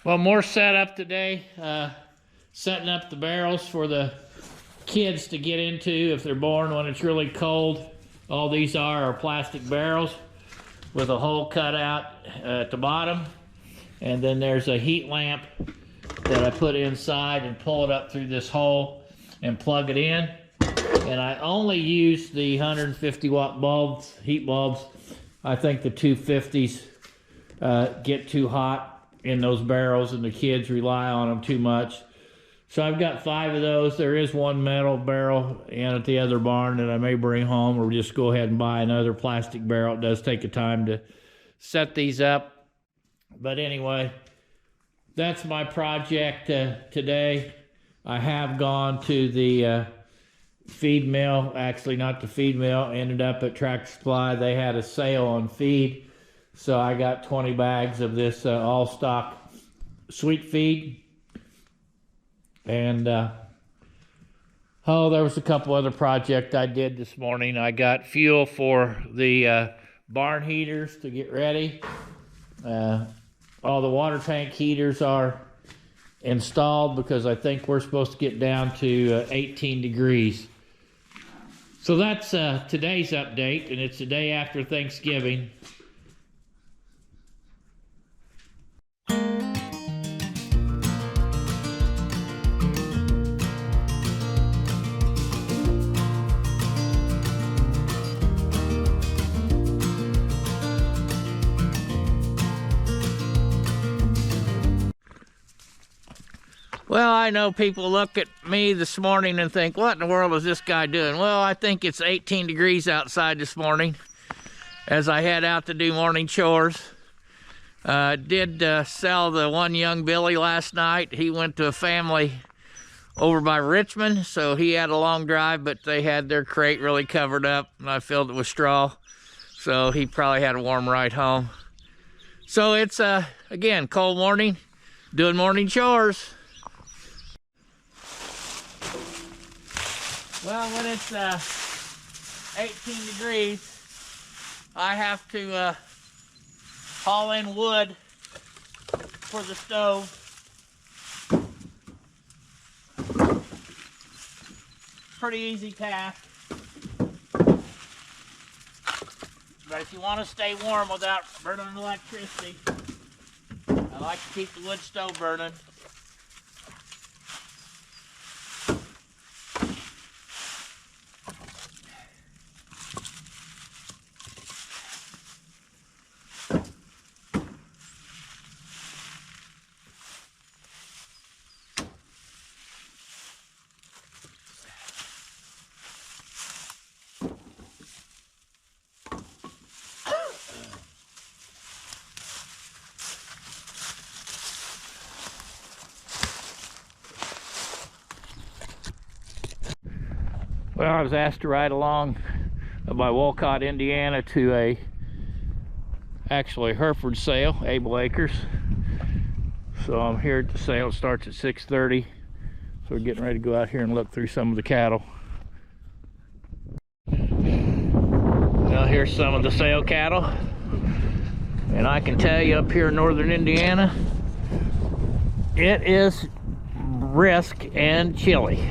Well, more setup today. Setting up the barrels for the kids to get into if they're born when it's really cold. All these are plastic barrels with a hole cut out at the bottom. And then there's a heat lamp that I put inside and pull it up through this hole and plug it in. And I only use the 150 watt bulbs, heat bulbs. I think the 250s get too hot in those barrels and the kids rely on them too much. So I've got 5 of those. There is one metal barrel in at the other barn that I may bring home, or just go ahead and buy another plastic barrel. It does take a time to set these up. But anyway, that's my project today. I have gone to the feed mill, actually not the feed mill, ended up at Tractor Supply. They had a sale on feed. So I got 20 bags of this all stock sweet feed. And there was a couple other projects I did this morning. I got fuel for the barn heaters to get ready. All the water tank heaters are installed because I think we're supposed to get down to 18 degrees. So that's today's update, and it's the day after Thanksgiving. Well, I know people look at me this morning and think, what in the world is this guy doing? Well, I think it's 18 degrees outside this morning as I head out to do morning chores. Did sell the one young Billy last night. He went to a family over by Richmond, so he had a long drive, but they had their crate really covered up, and I filled it with straw, so he probably had a warm ride home. So it's, again, cold morning, doing morning chores. Well, when it's 18 degrees, I have to haul in wood for the stove. Pretty easy task. But if you want to stay warm without burning electricity, I like to keep the wood stove burning. Well, I was asked to ride along by Wingate, Indiana to actually Hereford sale, Able Acres. So I'm here at the sale. It starts at 6:30. So we're getting ready to go out here and look through some of the cattle. Now here's some of the sale cattle. And I can tell you up here in northern Indiana, it is brisk and chilly.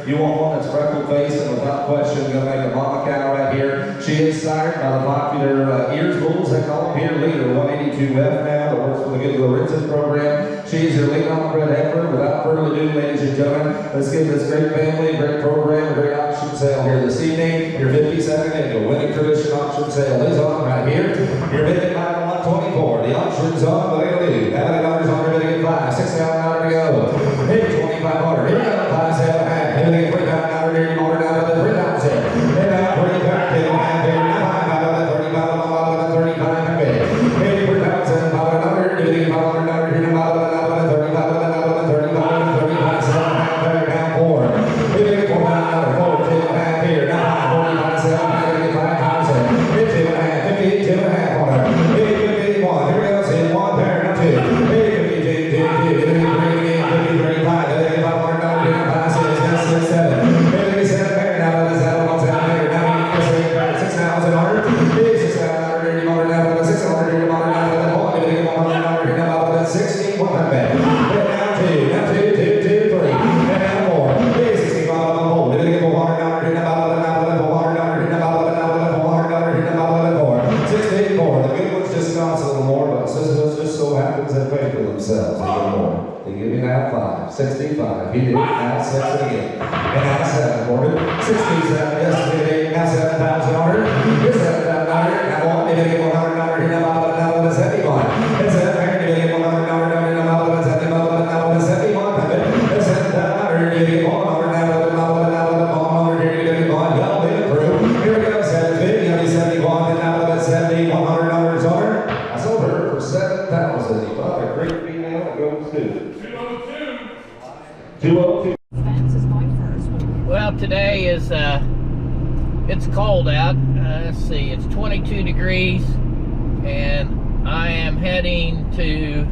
You want one that's freckle faced and without question going to make a mama cow right here. She is sired by the popular ears bulls, they call them here, leader 182F now, that works for the Good Lorenzen program. She is your lead on bred Hereford. Without further ado, ladies and gentlemen, let's give this great family, great program, a great auction sale here this evening. Your 52nd annual Winning Tradition auction sale is on right here. Your bid at 124. The auction's on, but it'll do. How many dollars on your bid at 5? $6,000 to go. Here's 2,500. Here we go. 5, 7, 8. Here we go. $3,000 here. You ordered out of the 3,000. Here now, 25. Here now, 35. 35. Here, 3,000. $500. Here, $500. Here now, 35. 35. 7. Down 4. Here, $4,000. 4. 2.5 here. Now, 45. 7. 5,000. Here, 2.5. 58. 2.5 on her. Here, 51. Here we go. See 1 pair. Now 2. Here, 52. 2. 53. 35. $500. Here, 5, 6. 7. Here, 7 pair. Now, that's that 1 7 pair. Now, now 5, 65. He did it. Now 6 again. And now 7, Morgan. 67. Yes, he did it. Now 7,000 on her. Here's 7,000 on her. Now 1, maybe $100 here. Now it's heavy one. It's a $100 $100 now it's heavy one. Now it's heavy one. It's 7,000 here. $100 now here. Well, big through. Here we go. 70. 71. And now it's 70. $100 on her. I sold her for 7,000. What a great female that goes to 202. 202. Well, today is it's cold out. Let's see, it's 22 degrees, and I am heading to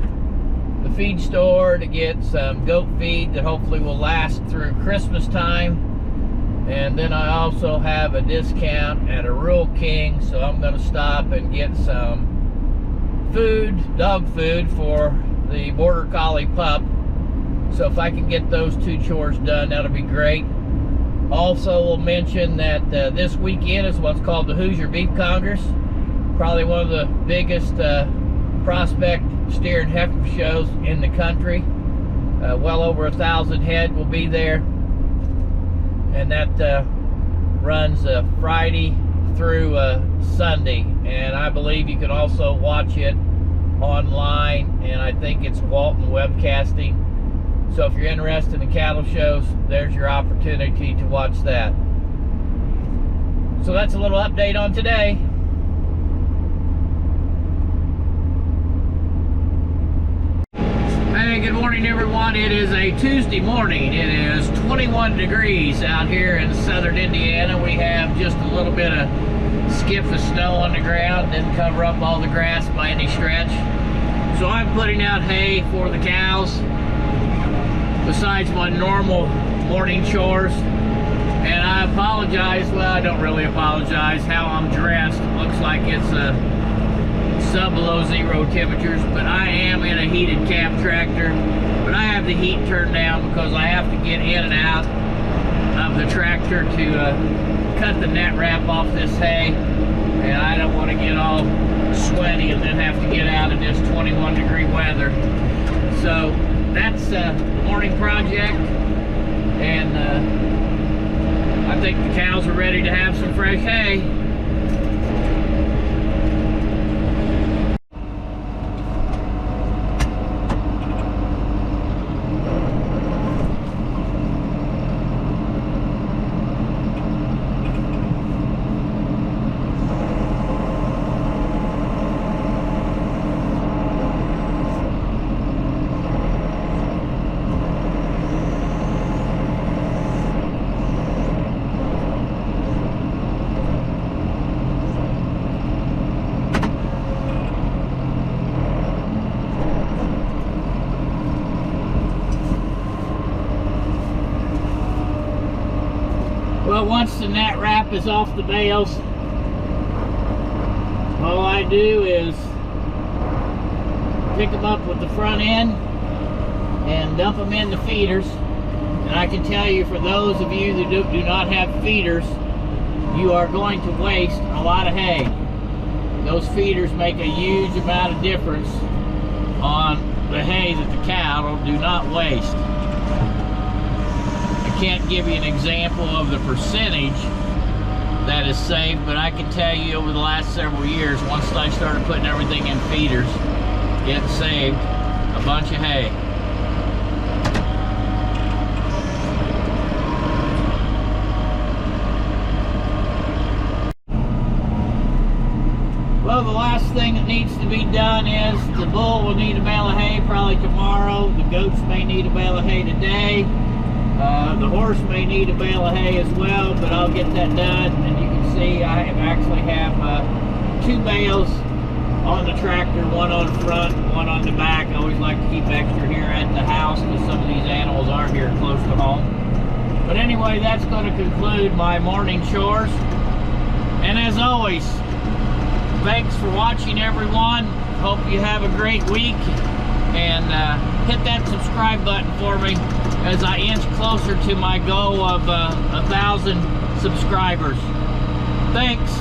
the feed store to get some goat feed that hopefully will last through Christmas time. And then I also have a discount at a Rural King, so I'm going to stop and get some food, dog food, for the Border Collie pup. So if I can get those 2 chores done, that'll be great. Also, we'll mention that this weekend is what's called the Hoosier Beef Congress. Probably one of the biggest prospect steer and heifer shows in the country. Well over 1,000 head will be there. And that runs Friday through Sunday. And I believe you can also watch it online. And I think it's Walton Webcasting. So if you're interested in cattle shows, there's your opportunity to watch that. So that's a little update on today. Hey, good morning everyone. It is a Tuesday morning. It is 21 degrees out here in southern Indiana. We have just a little bit of skip of snow on the ground. Didn't cover up all the grass by any stretch. So I'm putting out hay for the cows, besides my normal morning chores. And I apologize, well, I don't really apologize how I'm dressed. Looks like it's sub-below 0 temperatures, but I am in a heated cab tractor. But I have the heat turned down because I have to get in and out of the tractor to cut the net wrap off this hay. And I don't want to get all sweaty and then have to get out in this 21 degree weather. So that's a morning project, and I think the cows are ready to have some fresh hay. Well, once the net wrap is off the bales, all I do is pick them up with the front end and dump them in the feeders. And I can tell you, for those of you that do not have feeders, you are going to waste a lot of hay. Those feeders make a huge amount of difference on the hay that the cattle do not waste. I can't give you an example of the percentage that is saved, but I can tell you over the last several years, once I started putting everything in feeders, it saved a bunch of hay. Well, the last thing that needs to be done is the bull will need a bale of hay probably tomorrow. The goats may need a bale of hay today. The horse may need a bale of hay as well, but I'll get that done. And you can see I actually have 2 bales on the tractor, one on front, one on the back. I always like to keep extra here at the house because some of these animals are here close to home. But anyway, that's going to conclude my morning chores. And as always, thanks for watching, everyone. Hope you have a great week. And hit that subscribe button for me as I inch closer to my goal of 1,000 subscribers. Thanks.